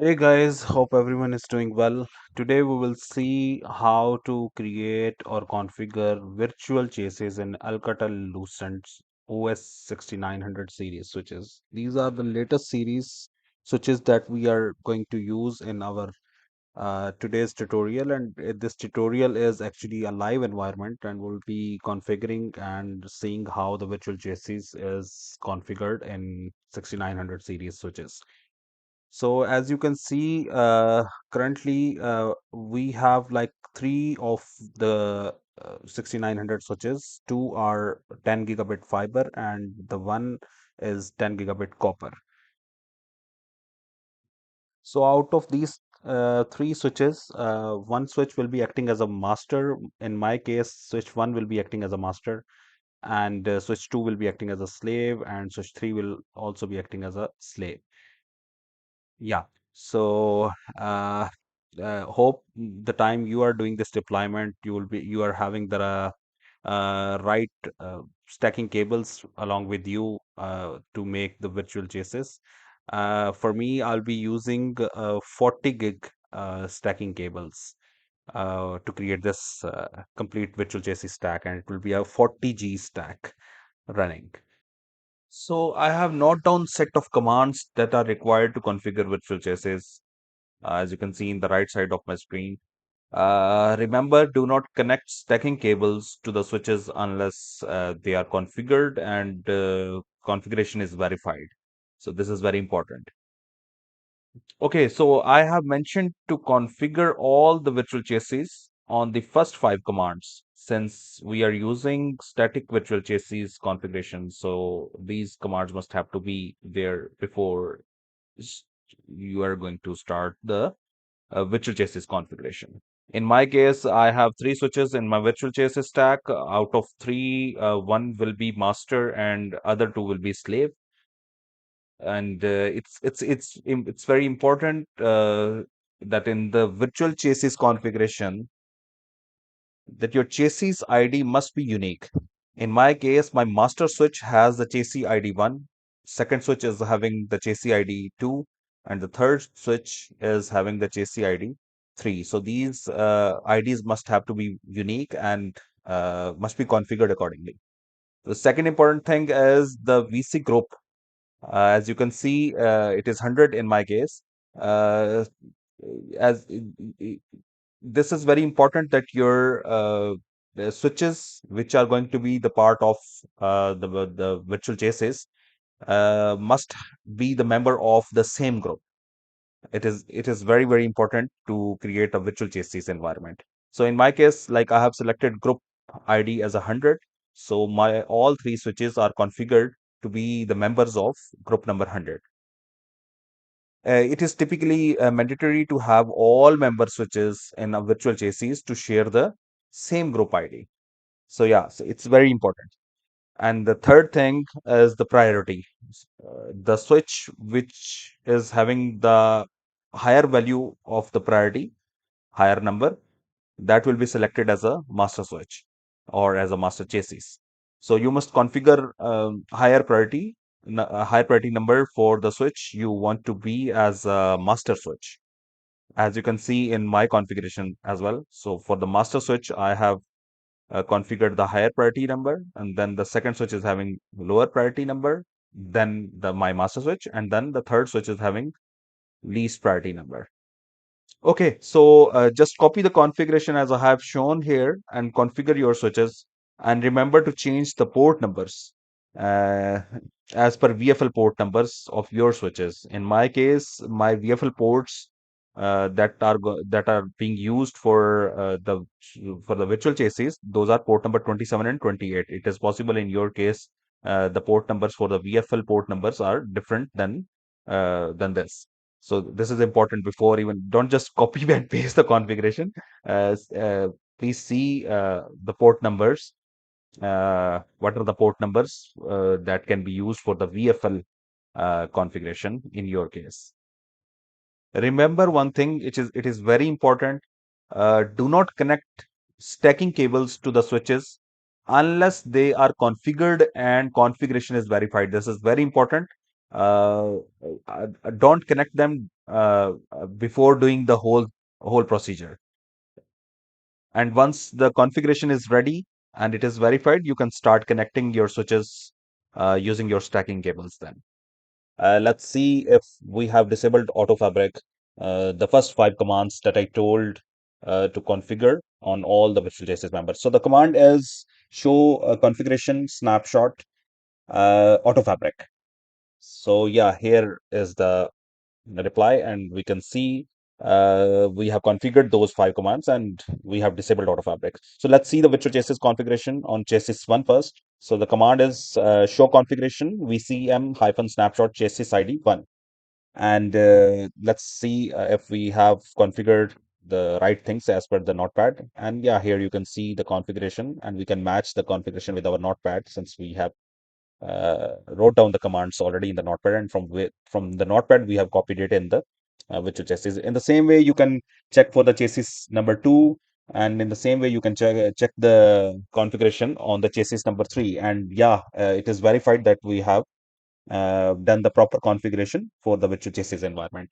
Hey guys, hope everyone is doing well. Today we will see how to create or configure virtual chases in Alcatel-Lucent OS6900 series switches. These are the latest series switches that we are going to use in our today's tutorial, and this tutorial is actually a live environment, and we'll be configuring and seeing how the virtual chassis is configured in 6900 series switches. So as you can see, currently we have like three of the 6900 switches. Two are 10 gigabit fiber and the one is 10 gigabit copper. So out of these three switches, one switch will be acting as a master. In my case, switch one will be acting as a master, and switch two will be acting as a slave, and switch three will also be acting as a slave. Yeah. So, hope the time you are doing this deployment, you are having the right stacking cables along with you to make the virtual chases. For me, I'll be using 40 gig stacking cables to create this complete virtual chassis stack, and it will be a 40G stack running. So I have note down set of commands that are required to configure virtual chassis, as you can see in the right side of my screen. Remember, do not connect stacking cables to the switches unless they are configured and configuration is verified. So this is very important. Okay, so I have mentioned to configure all the virtual chassis on the first five commands since we are using static virtual chassis configuration. So these commands must have to be there before s- you are going to start the virtual chassis configuration. In my case, I have three switches in my virtual chassis stack. Out of three, one will be master and other two will be slave. And it's very important that in the virtual chassis configuration, that your chassis ID must be unique. In my case, my master switch has the chassis ID 1, second switch is having the chassis ID 2, and the third switch is having the chassis ID 3. So these IDs must have to be unique and must be configured accordingly. The second important thing is the VC group. As you can see, it is 100 in my case. Uh, as this is very important that your the switches which are going to be the part of the virtual chases must be the member of the same group. It is very important to create a virtual chases environment. So in my case, like I have selected group ID as 100, so my all three switches are configured to be the members of group number 100. It is typically mandatory to have all member switches in a virtual chassis to share the same group ID. So yeah, so it's very important. And the third thing is the priority. The switch which is having the higher value of the priority, higher number, that will be selected as a master switch or as a master chassis. So you must configure a higher priority number for the switch you want to be as a master switch, as you can see in my configuration as well. So for the master switch, I have configured the higher priority number, and then the second switch is having lower priority number, then the my master switch, and then the third switch is having least priority number. Okay, so just copy the configuration as I have shown here and configure your switches. And remember to change the port numbers uh, as per VFL port numbers of your switches. In my case, my VFL ports that are being used for the virtual chassis, those are port number 27 and 28. It is possible in your case the port numbers for the VFL port numbers are different than this. So this is important before even don't just copy and paste the configuration. Please see the port numbers. What are the port numbers that can be used for the VFL configuration in your case? Remember one thing, it is very important. Do not connect stacking cables to the switches unless they are configured and configuration is verified. This is very important. uh, don't connect them before doing the whole procedure. And once the configuration is ready and it is verified, you can start connecting your switches using your stacking cables then. Let's see if we have disabled auto fabric. The first five commands that I told to configure on all the virtual JSS members. So the command is show configuration snapshot auto fabric. So yeah, here is the reply, and we can see we have configured those five commands and we have disabled auto fabric. So let's see the virtual chassis configuration on chassis one first. So the command is show configuration vcm hyphen snapshot chassis id 1. And let's see if we have configured the right things as per the notepad. And yeah, here you can see the configuration, and we can match the configuration with our notepad since we have wrote down the commands already in the notepad, and from the notepad we have copied it in the virtual chassis. In the same way, you can check for the chassis number 2, and in the same way you can check the configuration on the chassis number 3. And yeah, it is verified that we have done the proper configuration for the virtual chassis environment.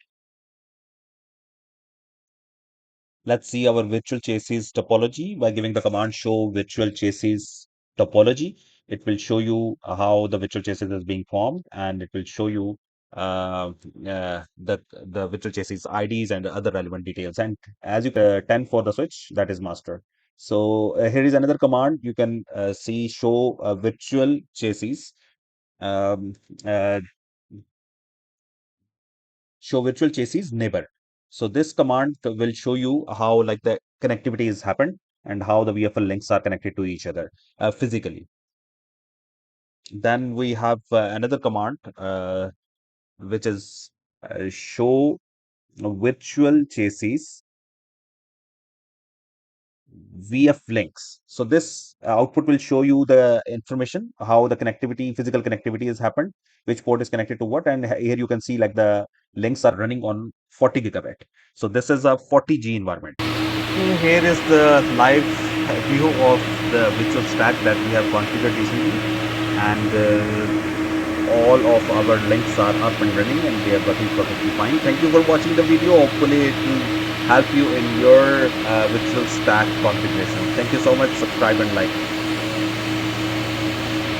Let's see our virtual chassis topology by giving the command show virtual chassis topology. It will show you how the virtual chassis is being formed, and it will show you the virtual chassis IDs and other relevant details. And as you 10 for the switch, that is master. So here is another command. You can see show virtual chassis. Um, uh, Show virtual chassis neighbor. So this command will show you how like the connectivity is happened and how the VFL links are connected to each other physically. Then we have another command which is show virtual chassis VF links. So this output will show you the information, how the connectivity, physical connectivity has happened, which port is connected to what. And here you can see like the links are running on 40 gigabit. So this is a 40G environment. Here is the live view of the virtual stack that we have configured recently. And all of our links are up and running and they are working perfectly fine. Thank you for watching the video. Hopefully it will help you in your virtual stack configuration. Thank you so much. Subscribe and like.